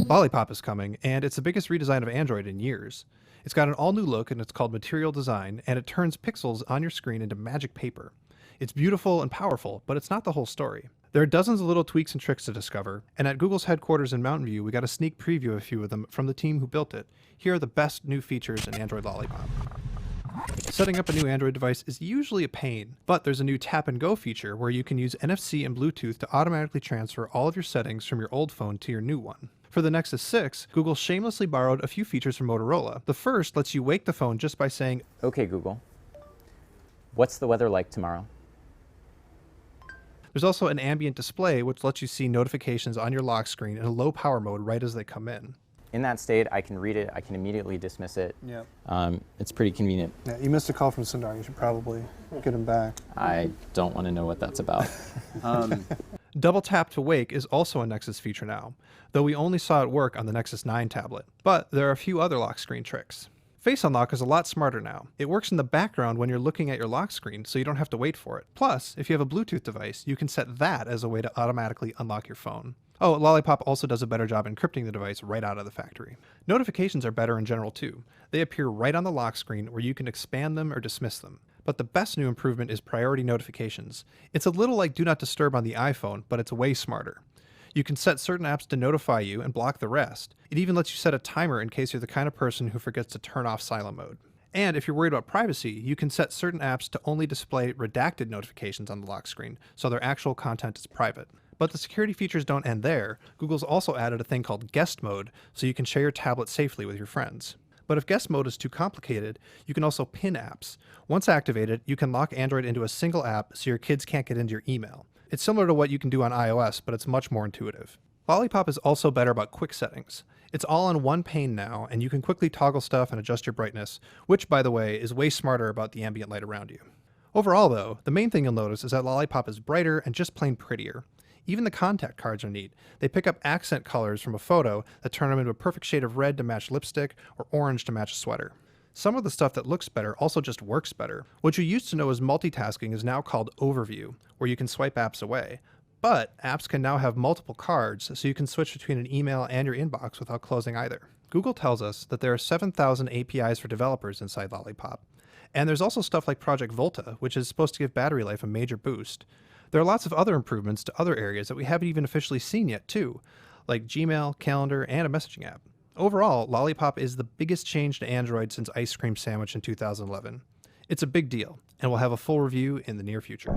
Lollipop is coming, and it's the biggest redesign of Android in years. It's got an all-new look, and it's called Material Design, and it turns pixels on your screen into magic paper. It's beautiful and powerful, but it's not the whole story. There are dozens of little tweaks and tricks to discover, and at Google's headquarters in Mountain View, we got a sneak preview of a few of them from the team who built it. Here are the best new features in Android Lollipop. Setting up a new Android device is usually a pain, but there's a new Tap and Go feature where you can use NFC and Bluetooth to automatically transfer all of your settings from your old phone to your new one. For the Nexus 6, Google shamelessly borrowed a few features from Motorola. The first lets you wake the phone just by saying, "Okay, Google, what's the weather like tomorrow?" There's also an ambient display which lets you see notifications on your lock screen in a low power mode right as they come in. In that state, I can read it, I can immediately dismiss it. Yep. It's pretty convenient. Yeah, you missed a call from Sundar. You should probably get him back. I don't want to know what that's about. Double tap to wake is also a Nexus feature now, though we only saw it work on the Nexus 9 tablet. But there are a few other lock screen tricks. Face Unlock is a lot smarter now. It works in the background when you're looking at your lock screen, so you don't have to wait for it. Plus, if you have a Bluetooth device, you can set that as a way to automatically unlock your phone. Oh, Lollipop also does a better job encrypting the device right out of the factory. Notifications are better in general too. They appear right on the lock screen where you can expand them or dismiss them. But the best new improvement is priority notifications. It's a little like Do Not Disturb on the iPhone, but it's way smarter. You can set certain apps to notify you and block the rest. It even lets you set a timer in case you're the kind of person who forgets to turn off silent mode. And if you're worried about privacy, you can set certain apps to only display redacted notifications on the lock screen, so their actual content is private. But the security features don't end there. Google's also added a thing called Guest Mode, so you can share your tablet safely with your friends. But if Guest Mode is too complicated, you can also pin apps. Once activated, you can lock Android into a single app so your kids can't get into your email. It's similar to what you can do on iOS, but it's much more intuitive. Lollipop is also better about quick settings. It's all on one pane now, and you can quickly toggle stuff and adjust your brightness, which, by the way, is way smarter about the ambient light around you. Overall, though, the main thing you'll notice is that Lollipop is brighter and just plain prettier. Even the contact cards are neat. They pick up accent colors from a photo that turn them into a perfect shade of red to match lipstick or orange to match a sweater. Some of the stuff that looks better also just works better. What you used to know as multitasking is now called Overview, where you can swipe apps away. But apps can now have multiple cards, so you can switch between an email and your inbox without closing either. Google tells us that there are 7,000 APIs for developers inside Lollipop. And there's also stuff like Project Volta, which is supposed to give battery life a major boost. There are lots of other improvements to other areas that we haven't even officially seen yet too, like Gmail, Calendar, and a messaging app. Overall, Lollipop is the biggest change to Android since Ice Cream Sandwich in 2011. It's a big deal, and we'll have a full review in the near future.